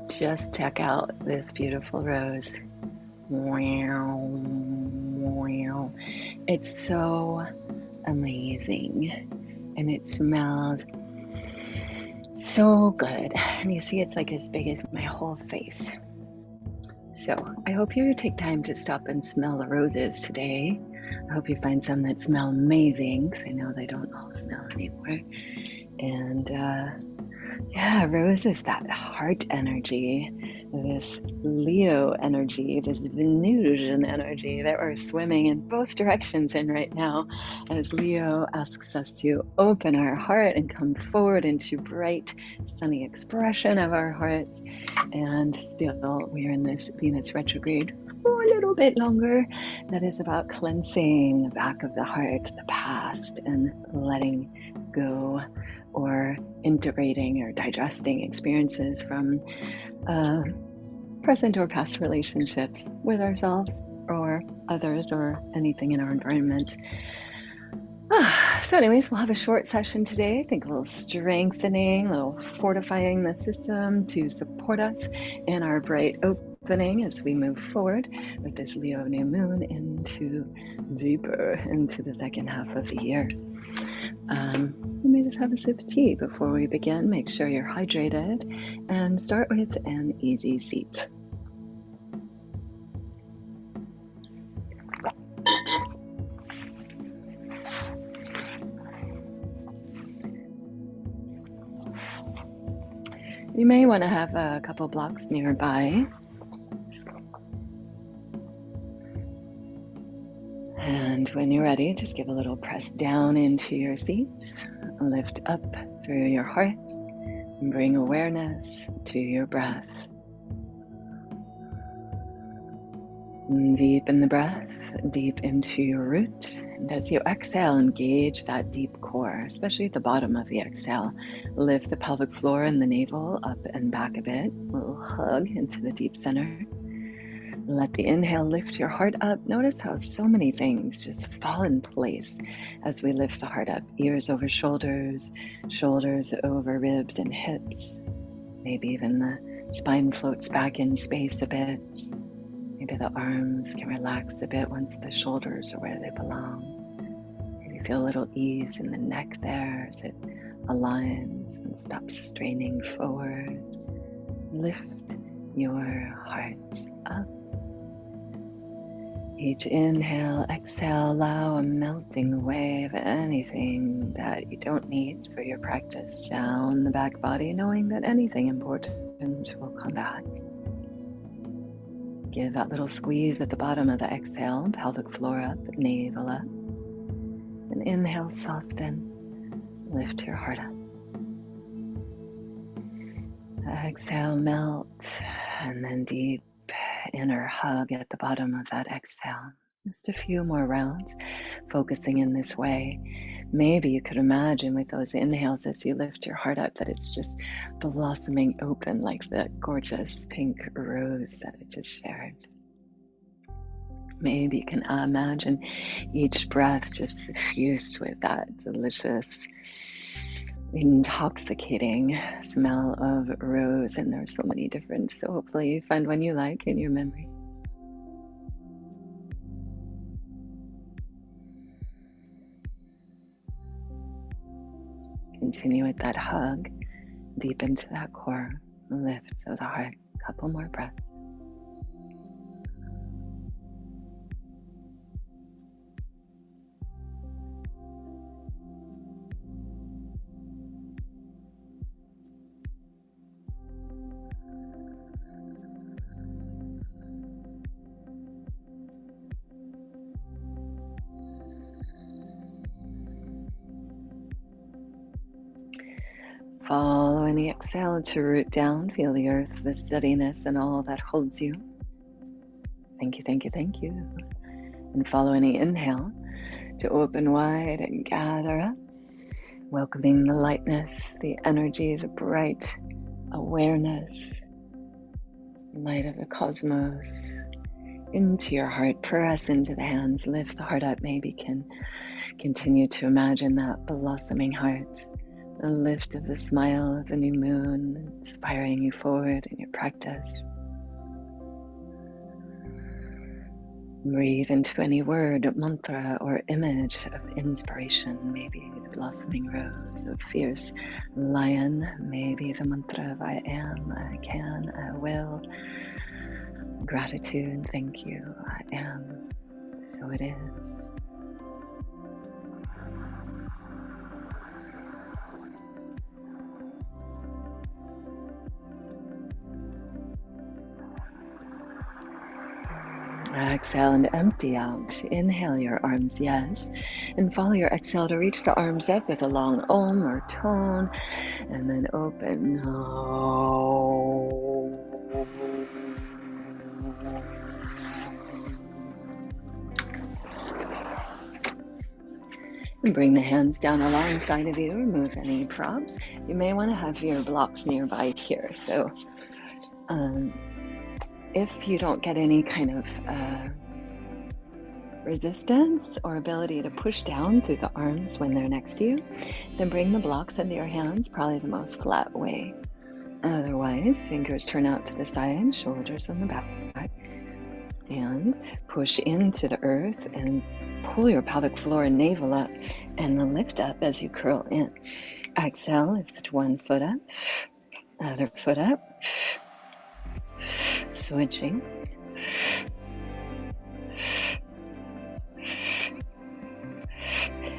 Just check out this beautiful rose. Wow, wow. It's so amazing, and it smells so good. And you see, it's like as big as my whole face. So I hope you take time to stop and smell the roses today. I hope you find some that smell amazing, because I know they don't all smell anymore. And yeah, rose is that heart energy, this Leo energy, this Venusian energy that we're swimming in both directions in right now, as Leo asks us to open our heart and come forward into bright, sunny expression of our hearts. And still, we are in this Venus retrograde for a little bit longer. That is about cleansing the back of the heart, the past, and letting go, or integrating or digesting experiences from present or past relationships with ourselves or others or anything in our environment. So anyways, we'll have a short session today. I think a little strengthening, a little fortifying the system to support us in our bright opening as we move forward with this Leo new moon deeper into the second half of the year. You may just have a sip of tea before we begin. Make sure you're hydrated and start with an easy seat. You may want to have a couple blocks nearby. And when you're ready, just give a little press down into your seat. Lift up through your heart and bring awareness to your breath. Deep in the breath, deep into your root. And as you exhale, engage that deep core, especially at the bottom of the exhale. Lift the pelvic floor and the navel up and back a bit. A little hug into the deep center. Let the inhale lift your heart up. Notice how so many things just fall in place as we lift the heart up. Ears over shoulders, shoulders over ribs and hips. Maybe even the spine floats back in space a bit. Maybe the arms can relax a bit once the shoulders are where they belong. Maybe feel a little ease in the neck there as it aligns and stops straining forward. Lift your heart up. Each inhale, exhale, allow a melting away of anything that you don't need for your practice down the back body, knowing that anything important will come back. Give that little squeeze at the bottom of the exhale, pelvic floor up, navel up. And inhale, soften, lift your heart up. Exhale, melt, and then deep inner hug at the bottom of that exhale. Just a few more rounds, focusing in this way. Maybe you could imagine with those inhales as you lift your heart up that it's just blossoming open like the gorgeous pink rose that I just shared. Maybe you can imagine each breath just suffused with that delicious, intoxicating smell of rose, and there's so many different, so hopefully you find one you like in your memory. Continue with that hug deep into that core, lift of the heart. Couple more breaths. Following the exhale to root down, feel the earth, the steadiness, and all that holds you. Thank you, thank you, thank you. And following the inhale to open wide and gather up, welcoming the lightness, the energy, the bright awareness, light of the cosmos into your heart. Press into the hands, lift the heart up. Maybe can continue to imagine that blossoming heart The lift of the smile of the new moon, inspiring you forward in your practice. Breathe into any word, mantra, or image of inspiration. Maybe the blossoming rose, a fierce lion. Maybe the mantra of I am, I can, I will. Gratitude, thank you, I am. So it is. Exhale and empty out. Inhale your arms, yes. And follow your exhale to reach the arms up with a long om or tone. And then open. And bring the hands down alongside of you. Remove any props. You may want to have your blocks nearby here. So if you don't get any kind of resistance or ability to push down through the arms when they're next to you, then bring the blocks into your hands, probably the most flat way. Otherwise, fingers turn out to the side, shoulders on the back, and push into the earth and pull your pelvic floor and navel up and lift up as you curl in. Exhale, lift one foot up, other foot up. Switching.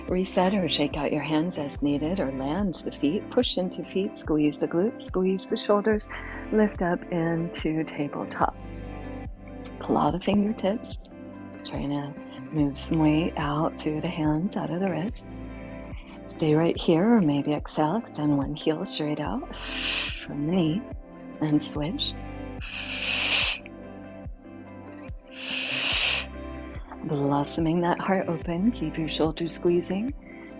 Reset or shake out your hands as needed, or land the feet, push into feet, squeeze the glutes, squeeze the shoulders, lift up into tabletop. Claw the fingertips, trying to move some weight out through the hands, out of the wrists. Stay right here, or maybe exhale, extend one heel straight out from the knee, and switch. Blossoming that heart open, keep your shoulders squeezing,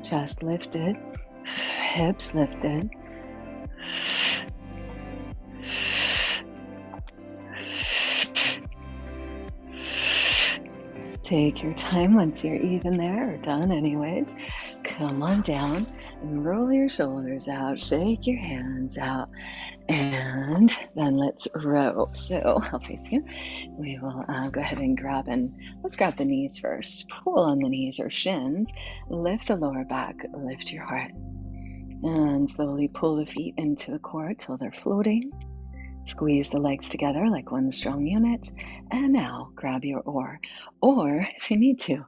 chest lifted, hips lifted. Take your time once you're even there, or done anyways. Come on down and roll your shoulders out, shake your hands out, and then let's row. So I'll face you. We will go ahead and let's grab the knees first. Pull on the knees or shins, lift the lower back, lift your heart, and slowly pull the feet into the core till they're floating. Squeeze the legs together like one strong unit, and now grab your oar, or if you need to,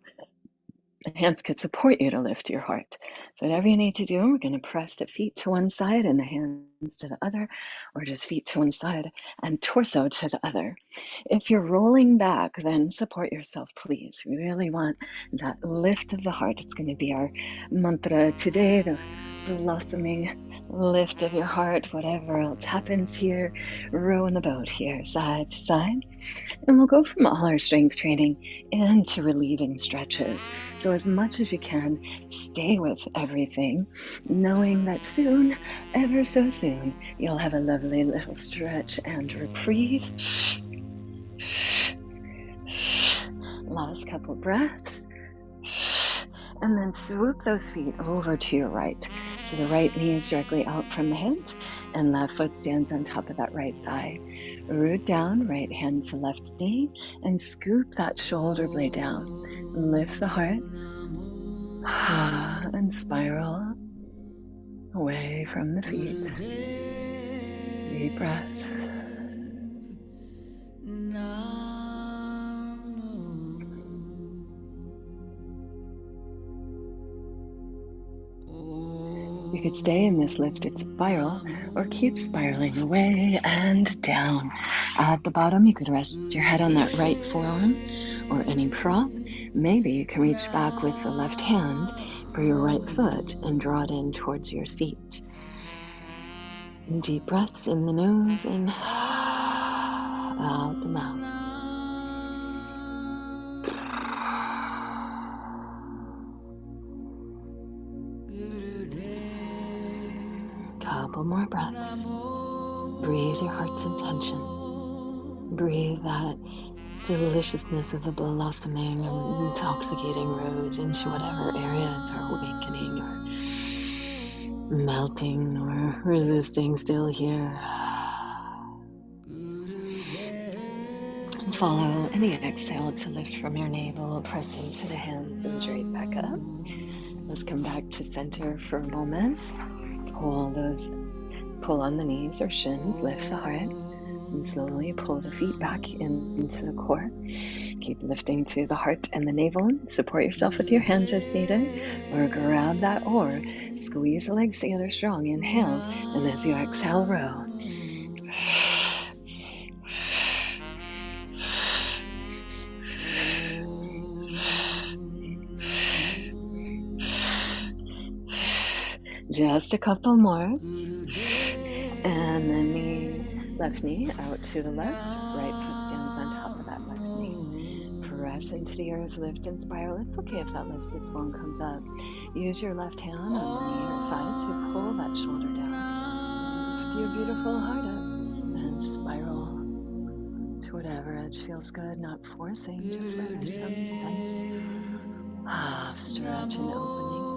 the hands could support you to lift your heart. So whatever you need to do, we're going to press the feet to one side and the hands to the other, or just feet to one side and torso to the other. If you're rolling back, then support yourself, please. We really want that lift of the heart. It's going to be our mantra today, the blossoming lift of your heart. Whatever else happens here, row in the boat here, side to side. And we'll go from all our strength training into relieving stretches. So as much as you can, stay with everything, knowing that soon, ever so soon, you'll have a lovely little stretch and reprieve. Last couple breaths. And then swoop those feet over to your right. So the right knee is directly out from the hip, and left foot stands on top of that right thigh. Root down, right hand to left knee, and scoop that shoulder blade down. Lift the heart, and spiral away from the feet. Deep breath. You could stay in this lifted spiral or keep spiraling away and down. At the bottom, you could rest your head on that right forearm or any prop. Maybe you can reach back with the left hand for your right foot and draw it in towards your seat. And deep breaths in the nose and out the mouth. Couple more breaths. Breathe your heart's intention. Breathe that deliciousness of the blossoming and intoxicating rose into whatever areas are awakening or melting or resisting still here. And follow any exhale to lift from your navel, press into the hands and drape back up. Let's come back to center for a moment. Pull on the knees or shins, lift the heart, and slowly pull the feet back into the core. Keep lifting through the heart and the navel. Support yourself with your hands as needed, or grab that oar. Squeeze the legs together strong. Inhale, and as you exhale, row. Just a couple more. And then the left knee out to the left. Right foot stands on top of that left knee. Press into the earth, lift and spiral. It's okay if that left sits bone comes up. Use your left hand on the knee or thigh to pull that shoulder down. Lift your beautiful heart up and spiral to whatever edge feels good, not forcing, just where there's some sense of stretch and opening.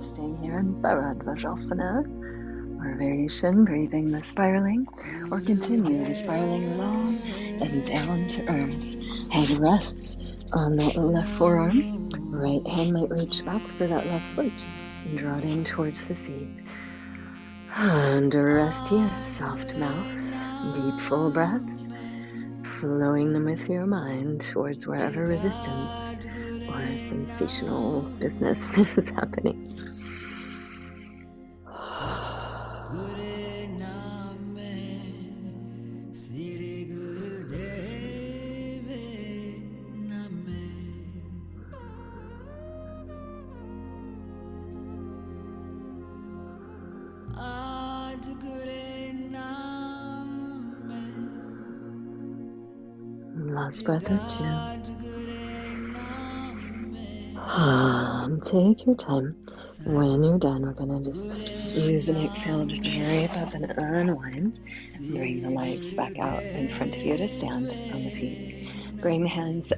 Staying here in Bharadvajasana, or variation, breathing the spiraling, or continue the spiraling long and down to earth. Head rests on the left forearm. Right hand might reach back for that left foot and draw it in towards the seat. And rest here, soft mouth, deep full breaths, flowing them with your mind towards wherever resistance or sensational business is happening. Last breath or two. Take your time. When you're done, we're going to just use an exhale to drape up and unwind. Bring the legs back out in front of you to stand on the feet. Bring the hands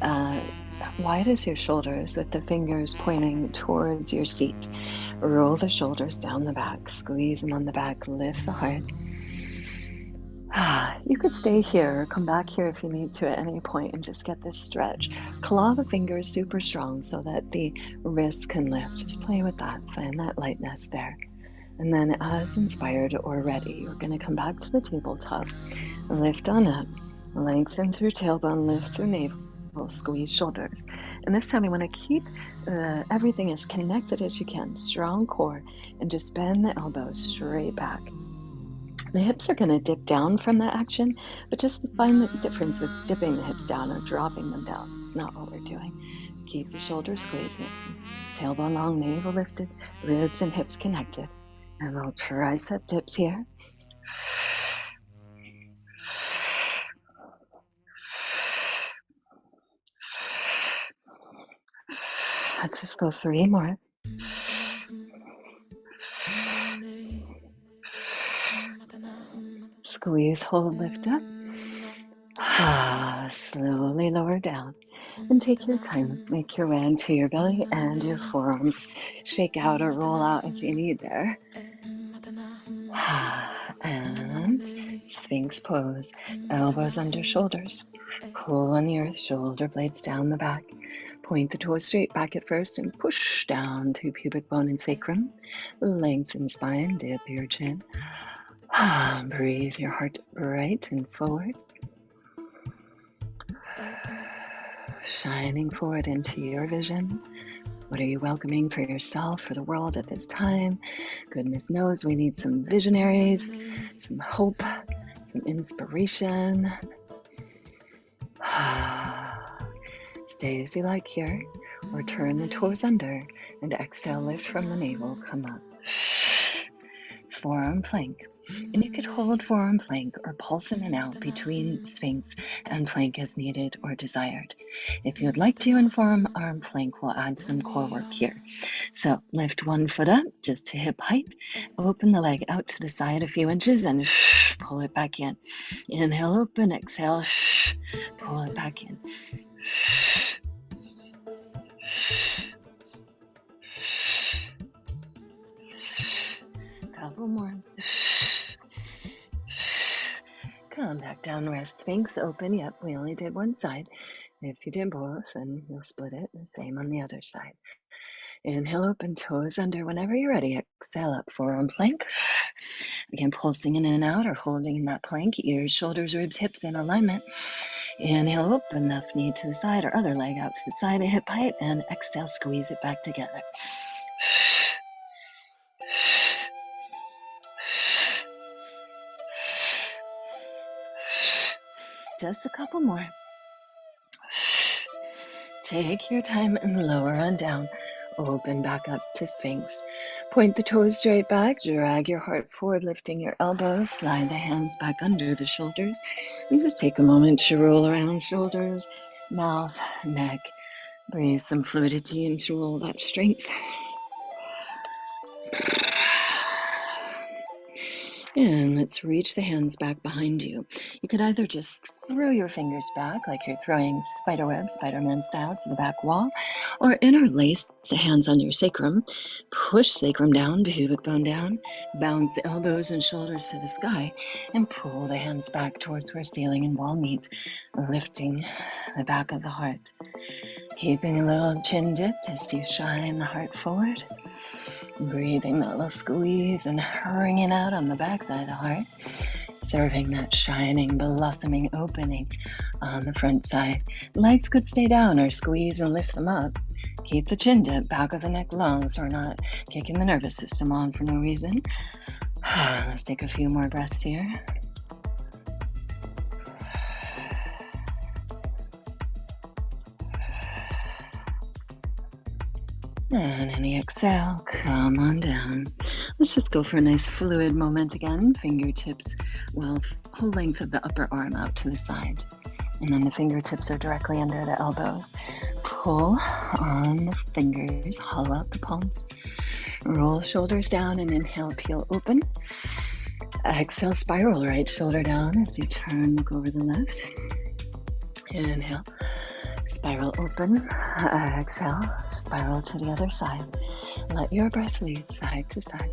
wide as your shoulders with the fingers pointing towards your seat. Roll the shoulders down the back. Squeeze them on the back. Lift the heart. You could stay here or come back here if you need to at any point and just get this stretch. Claw the fingers super strong so that the wrists can lift. Just play with that. Find that lightness there. And then as inspired or ready, you're going to come back to the tabletop. Lift on up. Lengthen through tailbone. Lift through navel. Squeeze shoulders. And this time you want to keep everything as connected as you can. Strong core. And just bend the elbows straight back. The hips are going to dip down from that action, but just find the difference with dipping the hips down or dropping them down. It's not what we're doing. Keep the shoulders squeezing. Tailbone long, navel lifted, ribs and hips connected. And little tricep dips here. Let's just go 3 more. Squeeze, hold, lift up. Slowly lower down and take your time. Make your way into your belly and your forearms. Shake out or roll out as you need there. And Sphinx pose. Elbows under shoulders. Pull on the earth, shoulder blades down the back. Point the toes straight back at first and push down to pubic bone and sacrum. Lengthen spine, dip your chin. Breathe your heart right and forward. Shining forward into your vision. What are you welcoming for yourself, for the world at this time? Goodness knows we need some visionaries, some hope, some inspiration. Stay as you like here, or turn the toes under and exhale, lift from the navel, come up. Forearm plank. And you could hold forearm plank or pulse in and out between Sphinx and plank as needed or desired. If you'd like to in forearm plank, we'll add some core work here. So lift one foot up just to hip height. Open the leg out to the side a few inches and pull it back in. Inhale, open, exhale, pull it back in. Couple more. Come back down, rest, Sphinx, open. Yep, we only did one side. If you did both, then you'll split it. The same on the other side. Inhale, open, toes under. Whenever you're ready, exhale up, forearm plank. Again, pulsing in and out or holding in that plank. Ears, shoulders, ribs, hips in alignment. Inhale, open, left knee to the side or other leg out to the side, a hip height, and exhale, squeeze it back together. Just a couple more. Take your time and lower on down. Open back up to Sphinx. Point the toes straight back. Drag your heart forward, lifting your elbows. Slide the hands back under the shoulders. And just take a moment to roll around shoulders, mouth, neck. Breathe some fluidity into all that strength. And let's reach the hands back behind you. You could either just throw your fingers back like you're throwing spiderweb, Spider-Man style, to the back wall, or interlace the hands on your sacrum. Push sacrum down, pubic bone down, bounce the elbows and shoulders to the sky, and pull the hands back towards where ceiling and wall meet, lifting the back of the heart. Keeping a little chin dipped as you shine the heart forward. Breathing that little squeeze and wringing out on the backside of the heart. Serving that shining, blossoming opening on the front side. Legs could stay down or squeeze and lift them up. Keep the chin dip, back of the neck long, so we're not kicking the nervous system on for no reason. Let's take a few more breaths here. And any exhale, come on down. Let's just go for a nice fluid moment again. Fingertips, well, whole length of the upper arm out to the side. And then the fingertips are directly under the elbows. Pull on the fingers, hollow out the palms. Roll shoulders down and inhale, peel open. Exhale, spiral right shoulder down as you turn, look over the left. Inhale. Spiral open, exhale, spiral to the other side. Let your breath lead side to side.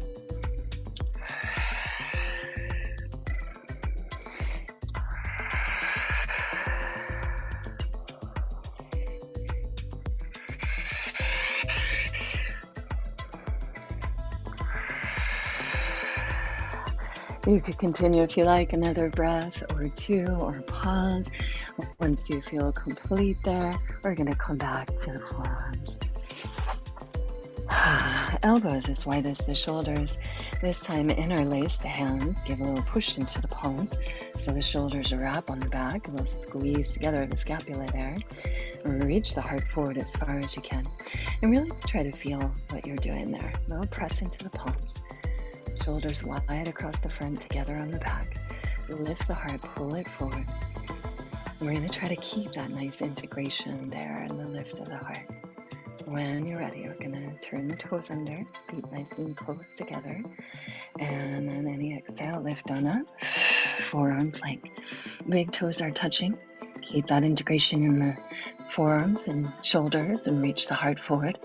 You could continue if you like, another breath or two, or pause. Once you feel complete there, we're going to come back to the forearms. Elbows as wide as the shoulders. This time interlace the hands, give a little push into the palms so the shoulders are up on the back, a little squeeze together the scapula there. Reach the heart forward as far as you can. And really try to feel what you're doing there. A little press into the palms. Shoulders wide across the front, together on the back. Lift the heart, pull it forward. We're going to try to keep that nice integration there in the lift of the heart. When you're ready, we're going to turn the toes under, feet nice and close together. And then any exhale, lift on up, forearm plank. Big toes are touching. Keep that integration in the forearms and shoulders and reach the heart forward.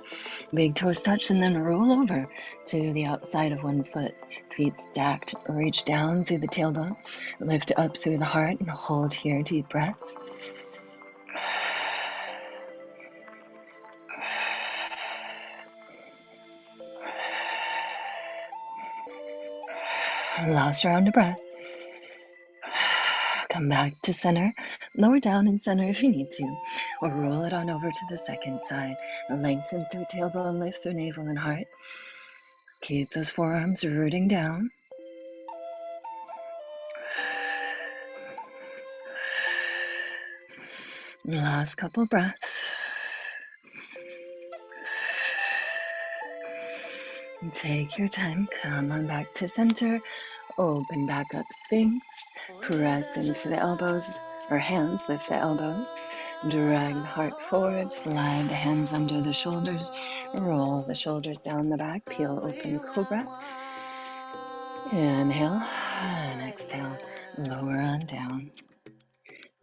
Big toes touch and then roll over to the outside of one foot. Feet stacked. Reach down through the tailbone. Lift up through the heart and hold here. Deep breaths. Last round of breath. Come back to center, lower down in center if you need to, or roll it on over to the second side. Lengthen through tailbone, lift through navel and heart. Keep those forearms rooting down. Last couple breaths. Take your time, come on back to center. Open back up, Sphinx. Press into the elbows, or hands, lift the elbows. Drag the heart forward, slide the hands under the shoulders. Roll the shoulders down the back, peel open, cobra. Inhale and exhale. Lower on down.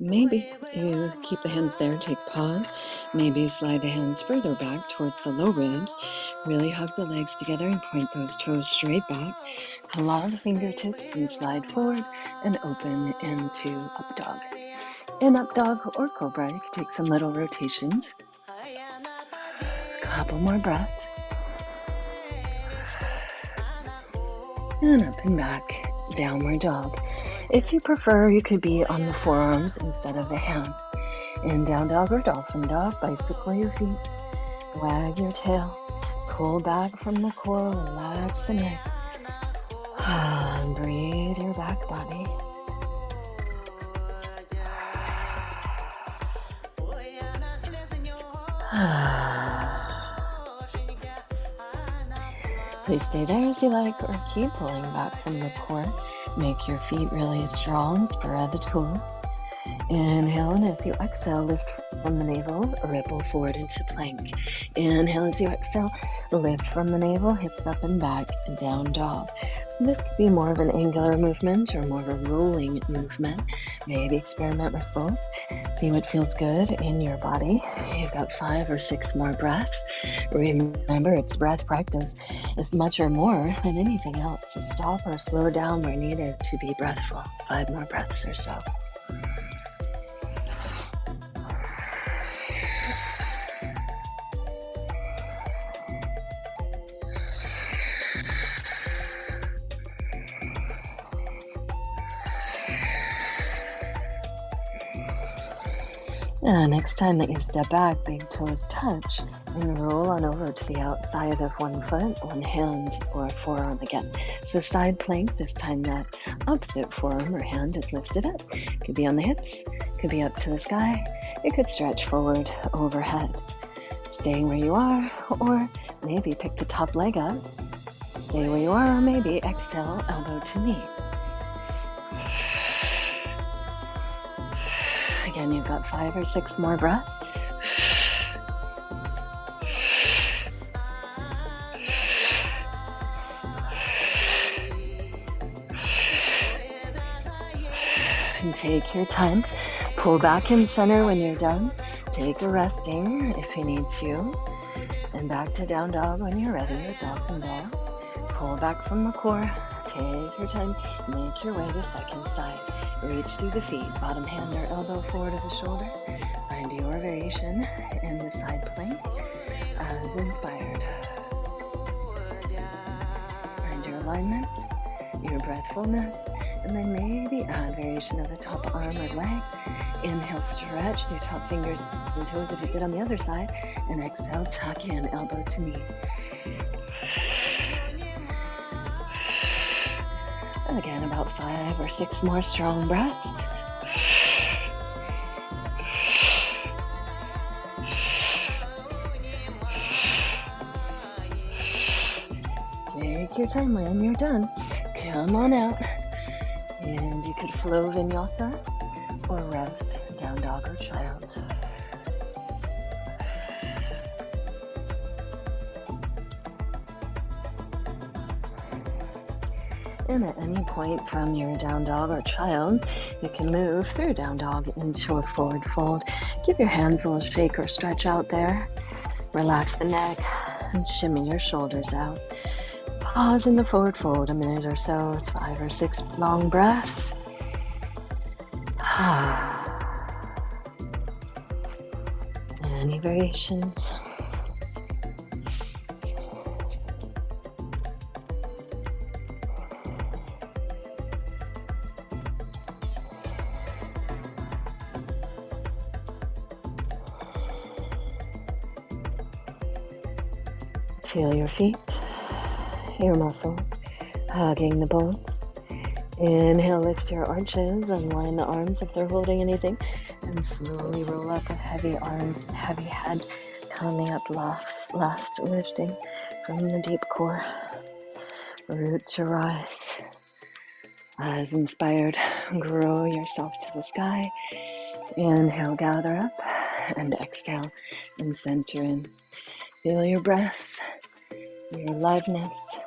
Maybe you keep the hands there, take pause. Maybe slide the hands further back towards the low ribs. Really hug the legs together and point those toes straight back. Claw the fingertips and slide forward and open into up dog. In up dog or cobra, you can take some little rotations. Couple more breaths. And up and back, downward dog. If you prefer, you could be on the forearms instead of the hands. In down dog or dolphin dog, bicycle your feet, wag your tail, pull back from the core, relax the neck, and breathe your back body. Please stay there as you like, or keep pulling back from the core. Make your feet really strong, spread the toes. Inhale, and as you exhale, lift from the navel, ripple forward into plank. Inhale as you exhale, lift from the navel, hips up and back, down dog. So this could be more of an angular movement or more of a rolling movement. Maybe experiment with both. See what feels good in your body. You've got 5 or 6 more breaths. Remember, it's breath practice as much or more than anything else. So stop or slow down where needed to be breathful. 5 more breaths or so. Next time that you step back, big toes touch and roll on over to the outside of one foot, one hand, or forearm again. So side plank, this time that opposite forearm or hand is lifted up. Could be on the hips, could be up to the sky. It could stretch forward overhead. Staying where you are, or maybe pick the top leg up. Stay where you are, or maybe exhale, elbow to knee. Again, you've got 5 or 6 more breaths. And take your time. Pull back in center when you're done. Take a resting if you need to. And back to down dog when you're ready with dolphin dog. Pull back from the core. Take your time. Make your way to second side. Reach through the feet, bottom hand or elbow forward of the shoulder. Find your variation in the side plank as inspired. Find your alignment, your breathfulness, and then maybe add variation of the top arm or leg. Inhale, stretch through top fingers and toes if you did on the other side. And exhale, tuck in, elbow to knee. And again, about 5 or 6 more strong breaths. Take your time when you're done. Come on out. And you could flow vinyasa or rest down dog or child. And at any point from your down dog or child, you can move through down dog into a forward fold. Give your hands a little shake or stretch out there. Relax the neck and shimmy your shoulders out. Pause in the forward fold a minute or so. It's 5 or 6 long breaths. Any variations? Feel your feet, your muscles, hugging the bones. Inhale, lift your arches, unwind the arms if they're holding anything, and slowly roll up with heavy arms, heavy head, coming up last lifting from the deep core. Root to rise. As inspired, grow yourself to the sky. Inhale, gather up, and exhale, and center in. Feel your breath, your aliveness,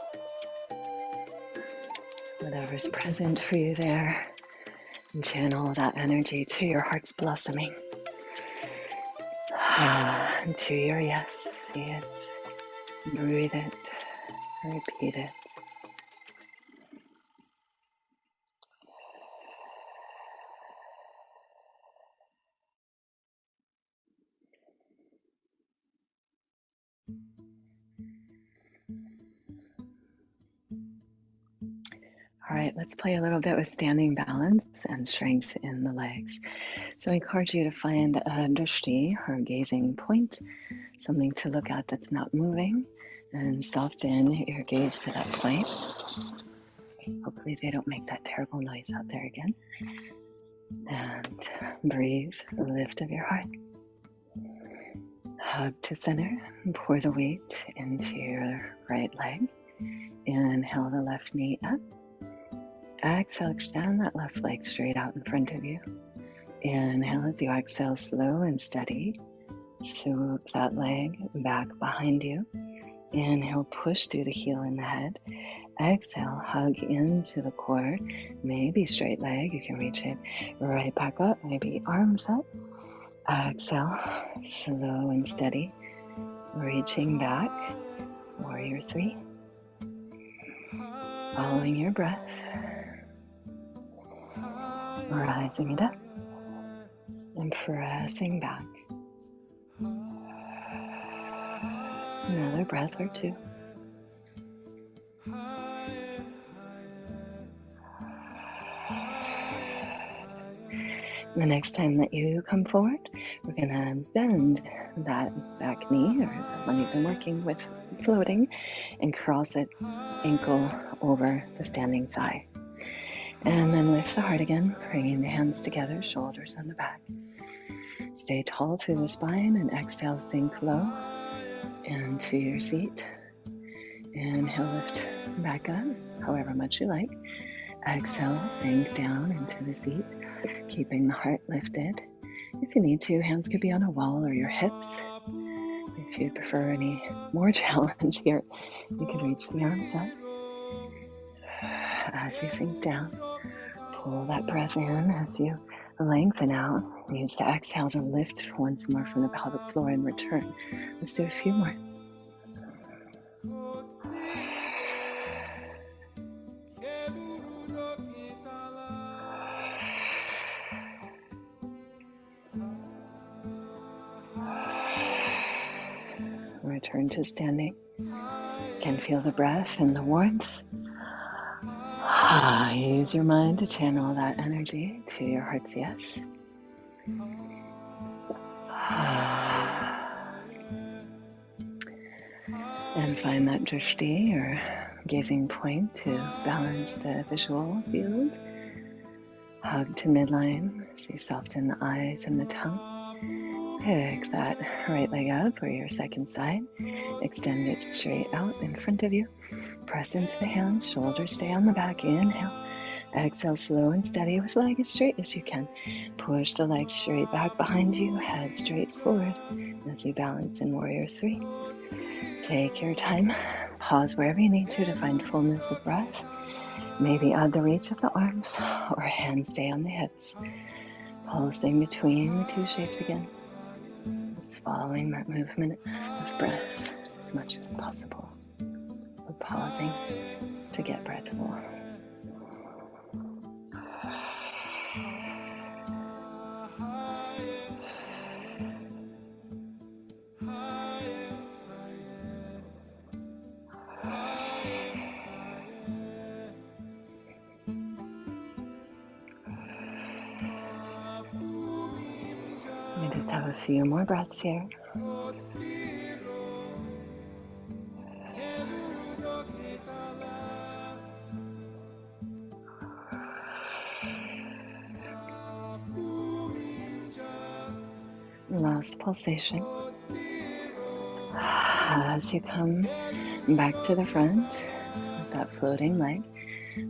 whatever's present for you there. And channel that energy to your heart's blossoming. And to your yes. See it. Breathe it. Repeat it. All right, let's play a little bit with standing balance and strength in the legs. So I encourage you to find a drishti, or gazing point, something to look at that's not moving, and soften your gaze to that point. Hopefully they don't make that terrible noise out there again. And breathe the lift of your heart. Hug to center and pour the weight into your right leg. Inhale the left knee up. Exhale, extend that left leg straight out in front of you. Inhale as you exhale, slow and steady. Swoop that leg back behind you. Inhale, push through the heel and the head. Exhale, hug into the core. Maybe straight leg, you can reach it right back up, maybe arms up. Exhale, slow and steady. Reaching back, warrior three. Following your breath. Rising it up and pressing back. Another breath or two. The next time that you come forward, we're going to bend that back knee, or the one you've been working with floating, and cross it ankle over the standing thigh. And then lift the heart again, bringing the hands together, shoulders on the back. Stay tall through the spine and exhale, sink low into your seat. Inhale, lift back up, however much you like. Exhale, sink down into the seat, keeping the heart lifted. If you need to, hands could be on a wall or your hips. If you prefer any more challenge here, you can reach the arms up. As you sink down, pull that breath in as you lengthen out. Use the exhale to lift once more from the pelvic floor and return. Let's do a few more. Return to standing. Can feel the breath and the warmth. Use your mind to channel that energy to your heart's yes. And find that drishti, or gazing point, to balance the visual field. Hug to midline as you soften the eyes and the tongue. Pick that right leg up, or your second side. Extend it straight out in front of you. Press into the hands, shoulders stay on the back. Inhale. Exhale, slow and steady with the leg as straight as you can. Push the leg straight back behind you, head straight forward as you balance in warrior three. Take your time. Pause wherever you need to find fullness of breath. Maybe add the reach of the arms, or hands stay on the hips. Pulsing between the two shapes again. Just following that movement of breath as much as possible. We're pausing to get breathful. We just have a few more breaths here. Last pulsation. As you come back to the front with that floating leg,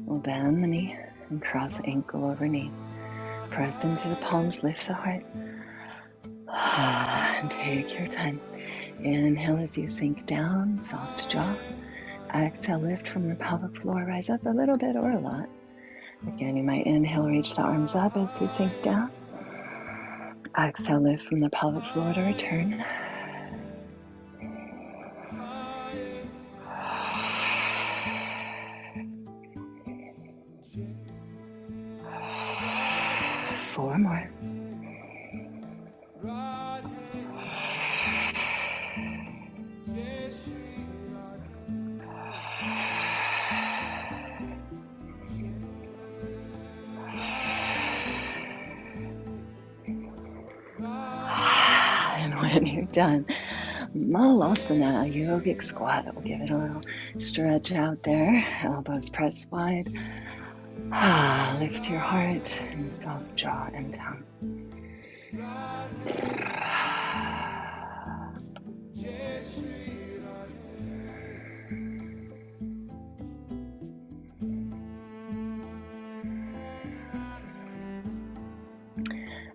we'll bend the knee and cross ankle over knee. Press into the palms, lift the heart. And take your time. Inhale as you sink down, soft jaw. Exhale, lift from the pelvic floor, rise up a little bit or a lot. Again, you might inhale, reach the arms up as you sink down. Exhale, lift from the pelvic floor to return. Four more. And when you're done, Malasana, yogic squat. We'll give it a little stretch out there. Elbows pressed wide. Lift your heart and soft jaw and tongue.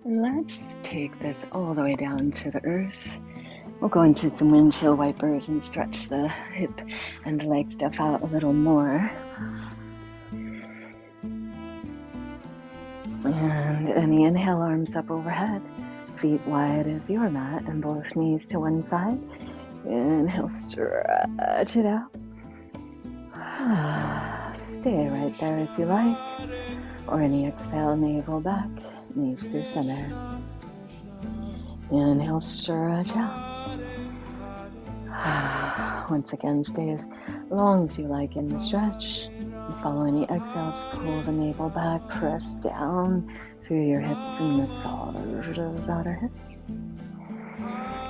Let's take this all the way down to the earth. We'll go into some windshield wipers and stretch the hip and leg stuff out a little more. And any inhale, arms up overhead, feet wide as your mat, and both knees to one side. Inhale, stretch it out. Stay right there as you like. Or any exhale, navel back, knees through center. Inhale, stretch out. Once again, stay as long as you like in the stretch. And follow any exhales, pull the navel back, press down through your hips and massage those outer hips.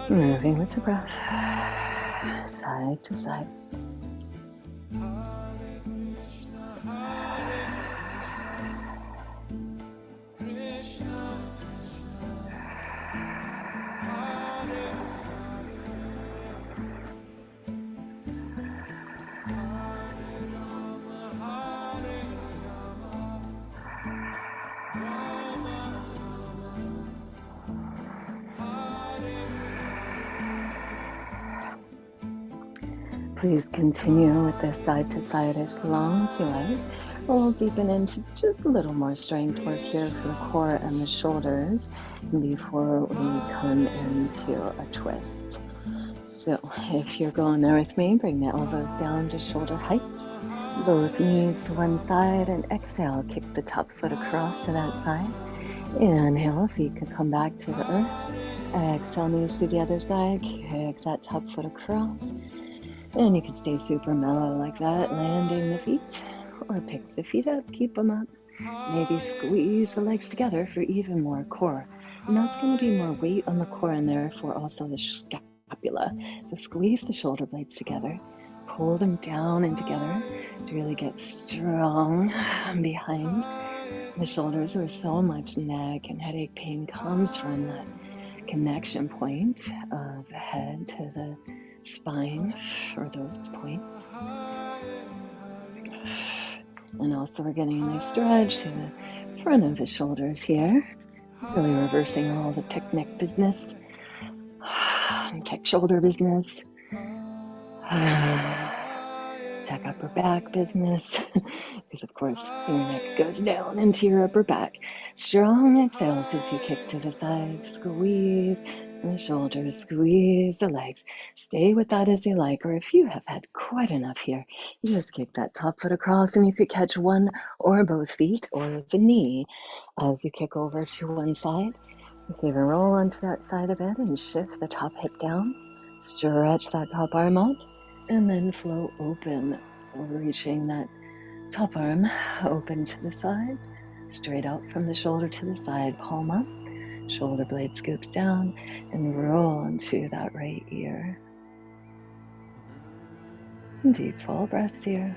Moving with the breath, side to side. Please continue with this side to side as long as you like. We'll deepen into just a little more strength work here for the core and the shoulders before we come into a twist. So if you're going there with me, bring the elbows down to shoulder height, both knees to one side, and exhale, kick the top foot across to that side. Inhale, feet could come back to the earth. Exhale, knees to the other side, kick that top foot across. And you can stay super mellow like that, landing the feet, or pick the feet up, keep them up. Maybe squeeze the legs together for even more core. And that's going to be more weight on the core and therefore also the scapula. So squeeze the shoulder blades together, pull them down and together to really get strong behind the shoulders, where so much neck and headache pain comes from that connection point of the head to the spine, or those points. And also we're getting a nice stretch to the front of the shoulders here, really reversing all the tech neck business and tech shoulder business, tech upper back business, because of course your neck goes down into your upper back. Strong exhales as you kick to the side, squeeze the shoulders, squeeze the legs. Stay with that as you like, or if you have had quite enough here, you just kick that top foot across, and you could catch one or both feet or the knee as you kick over to one side. You can even roll onto that side of it and shift the top hip down, stretch that top arm out, and then float open, reaching that top arm open to the side, straight out from the shoulder to the side, palm up. Shoulder blade scoops down and roll into that right ear. Deep full breaths here.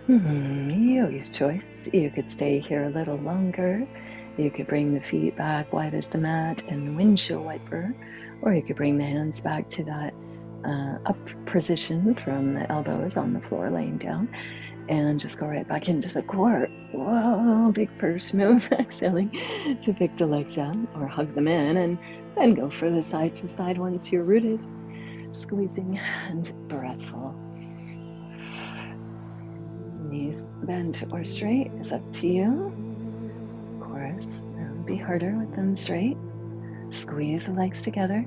Yogi's choice. You could stay here a little longer You could bring the feet back wide as the mat and the windshield wiper, or you could bring the hands back to that up position from the elbows on the floor laying down, and just go right back into the core. Whoa, big first move. Exhaling to pick the legs up or hug them in, and then go for the side to side once you're rooted. Squeezing and breathful. Knees bent or straight is up to you. Of course, it'll be harder with them straight. Squeeze the legs together.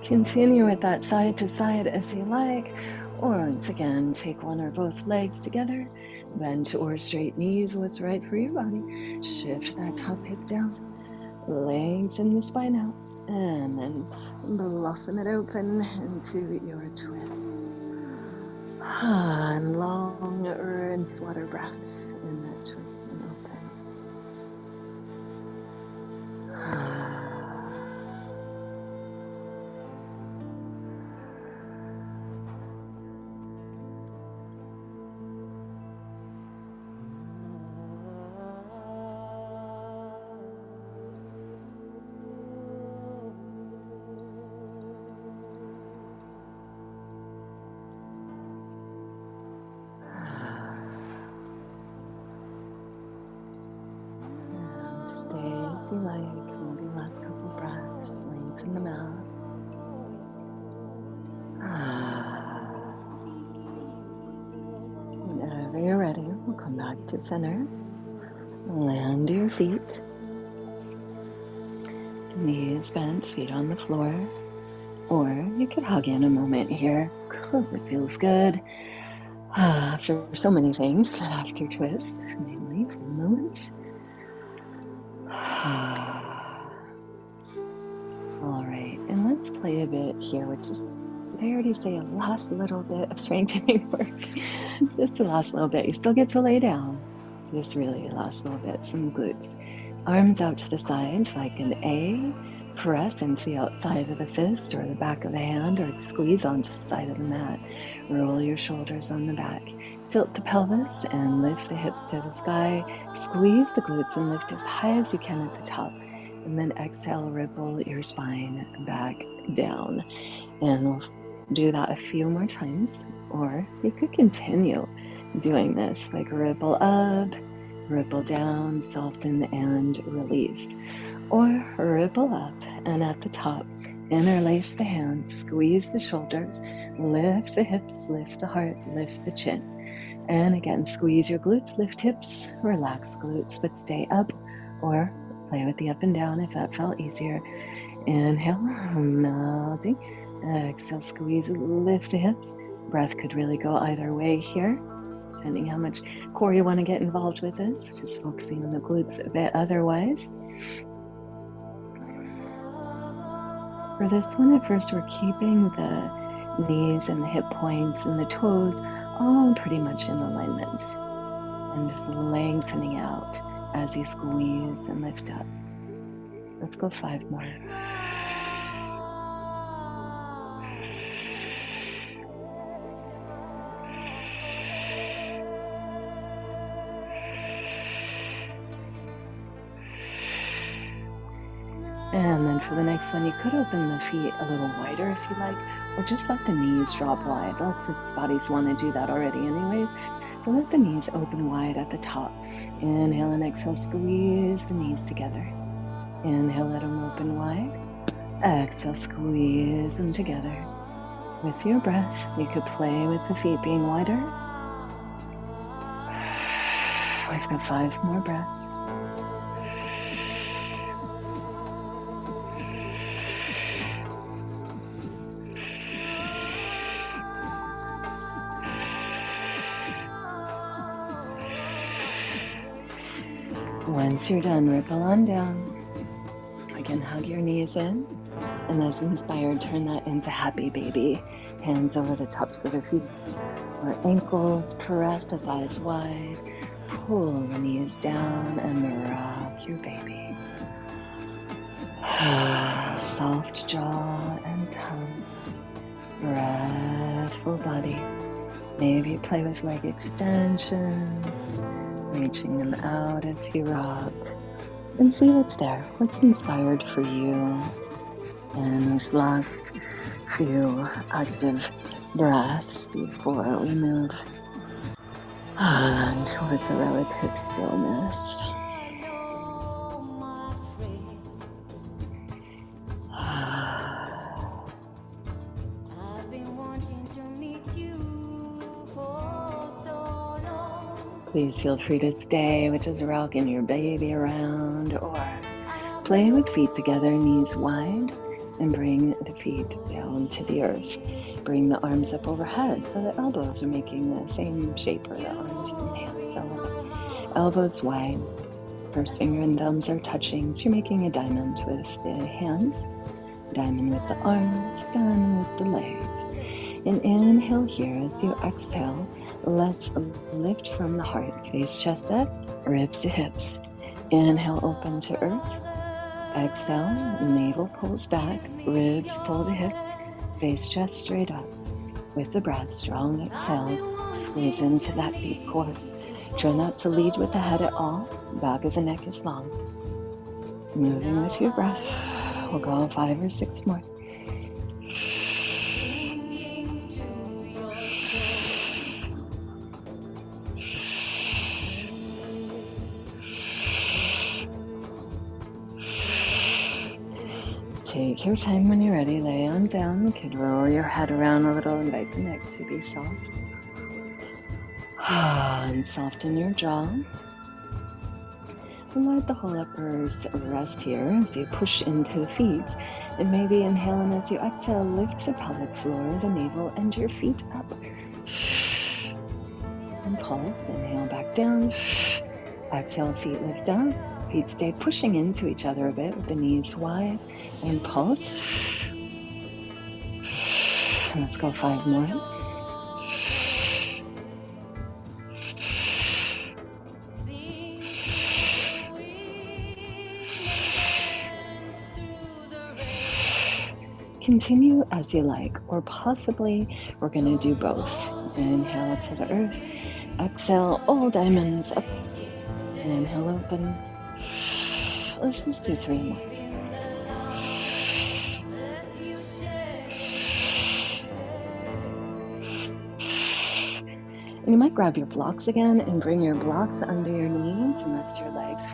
Continue with that side to side as you like, or once again, take one or both legs together, bend or straight knees, what's right for your body. Shift that top hip down, lengthen the spine out, and then blossom it open into your twist. And long rinse water breaths in that twist and open. Like maybe last couple breaths, lengthen them out. Whenever you're ready, we'll come back to center. Land your feet. Knees bent, feet on the floor. Or you could hug in a moment here, because it feels good. After so many things, but after twists, mainly for the moment. All right, and let's play a bit here, which is, did I already say a last little bit of strengthening work? Just the last little bit. You still get to lay down. Just really last little bit, some glutes. Arms out to the side like an A. Press into the outside of the fist or the back of the hand, or squeeze onto the side of the mat. Roll your shoulders on the back. Tilt the pelvis and lift the hips to the sky. Squeeze the glutes and lift as high as you can at the top. And then exhale, ripple your spine back down. And we'll do that a few more times. Or you could continue doing this, like ripple up, ripple down, soften and release. Or ripple up and at the top, interlace the hands, squeeze the shoulders, lift the hips, lift the heart, lift the chin. And again, squeeze your glutes, lift hips, relax glutes, but stay up, or play with the up and down if that felt easier. Inhale, melting. Exhale, squeeze, lift the hips. Breath could really go either way here, depending how much core you want to get involved with this. Just focusing on the glutes a bit otherwise. For this one, at first we're keeping the knees and the hip points and the toes all pretty much in alignment. And just lengthening out as you squeeze and lift up. Let's go 5 more. And then for the next one, you could open the feet a little wider if you like, or just let the knees drop wide. Lots of bodies want to do that already anyways. So let the knees open wide at the top. Inhale and exhale, squeeze the knees together. Inhale, let them open wide. Exhale, squeeze them together. With your breath, you could play with the feet being wider. We've got 5 more breaths. Once you're done, ripple on down. Again, hug your knees in. And as inspired, turn that into happy baby. Hands over the tops of the feet or ankles. Caress the thighs wide. Pull the knees down and rock your baby. Soft jaw and tongue. Breathful body. Maybe play with leg extensions. Reaching them out as you rock. And see what's there, what's inspired for you. And these last few active breaths before we move on towards a relative stillness. Please feel free to stay with just rocking your baby around or play with feet together, knees wide, and bring the feet down to the earth. Bring the arms up overhead so the elbows are making the same shape for the arms and hands. So elbows wide, first finger and thumbs are touching. So you're making a diamond with the hands, diamond with the arms, diamond with the legs. And inhale here as you exhale. Let's lift from the heart, face chest up, ribs to hips. Inhale, open to earth. Exhale, navel pulls back, ribs pull to hips, face chest straight up. With the breath, strong exhales, squeeze into that deep core. Try not to lead with the head at all, back of the neck is long. Moving with your breath, we'll go 5 or 6 more. Take your time when you're ready. Lay on down. You could roll your head around a little, invite the neck to be soft. And soften your jaw. And let the whole uppers rest here as you push into the feet. And maybe inhale, and as you exhale, lift the pelvic floor, the navel, and your feet up. And pulse. Inhale back down. Exhale, feet lift up. Feet stay pushing into each other a bit with the knees wide. And pulse. And let's go 5 more. Continue as you like, or possibly we're going to do both. Inhale to the earth. Exhale, all diamonds up. Inhale, open. Let's just do 3 more. And you might grab your blocks again and bring your blocks under your knees unless your legs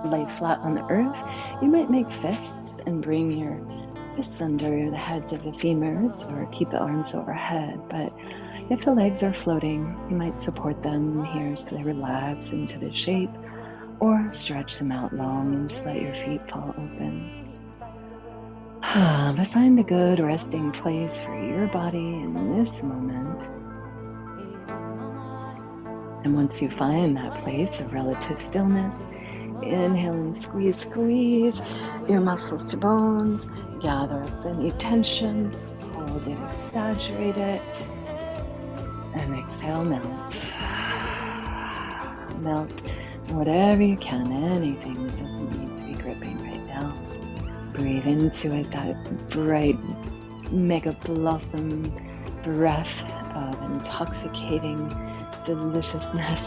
lay flat on the earth. You might make fists and bring your fists under the heads of the femurs or keep the arms overhead. But if the legs are floating, you might support them here so they relax into the shape, or stretch them out long and just let your feet fall open. But find a good resting place for your body in this moment. And once you find that place of relative stillness, inhale and squeeze your muscles to bones. Gather up any tension, hold it, exaggerate it, and exhale, melt. Melt whatever you can, anything that doesn't need to be gripping right now. Breathe into it, that bright, mega blossom breath of intoxicating deliciousness.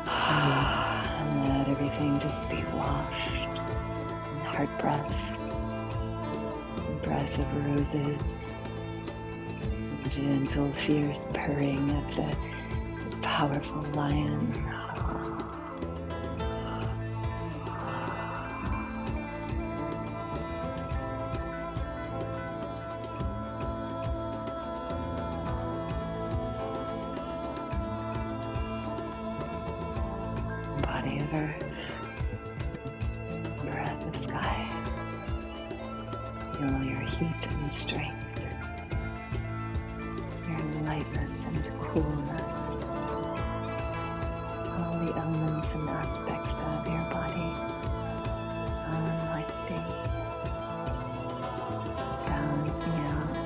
And let everything just be washed in heart breath. Breath of roses, gentle, fierce purring of the powerful lion. Body of earth, breath of sky. Feel your heat and strength, your lightness and coolness. All the elements some aspects of your body, unwinding, balancing out,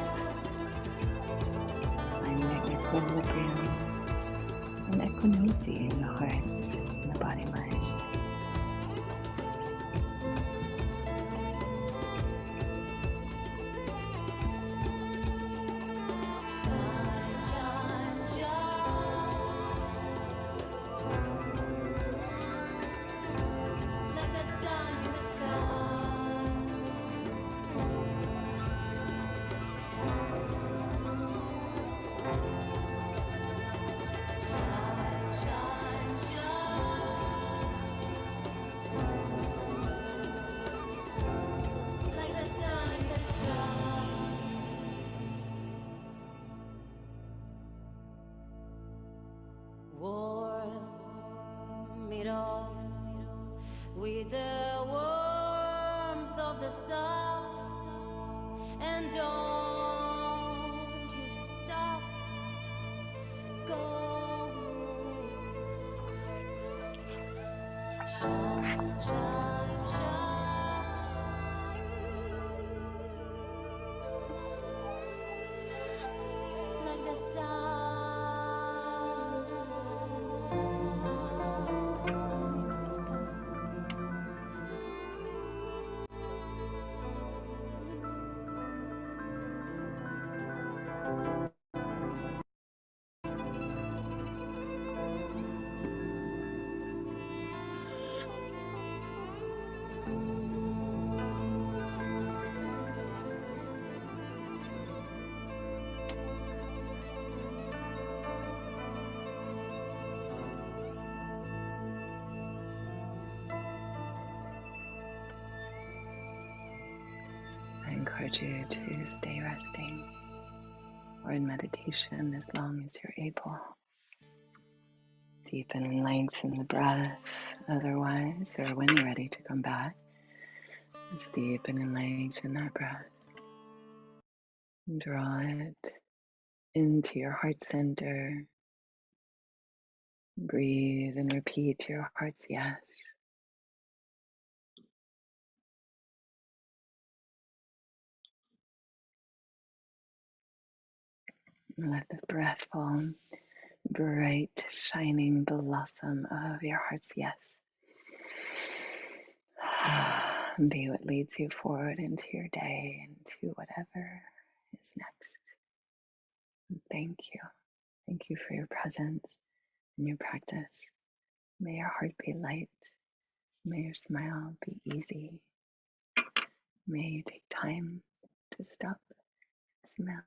finding equilibrium and equanimity in the heart and the body-mind. Warm it all with the warmth of the sun, and don't you stop, go shine, shine, shine like the sun. I encourage you to stay resting or in meditation as long as you're able. Deepen and lengthen the breath otherwise, or when you're ready to come back, just deepen and lengthen that breath. Draw it into your heart center. Breathe and repeat your heart's yes. And let the breath fall, bright, shining blossom of your heart's yes. Be what leads you forward into your day, into whatever is next. And thank you. Thank you for your presence and your practice. May your heart be light. May your smile be easy. May you take time to stop, smell,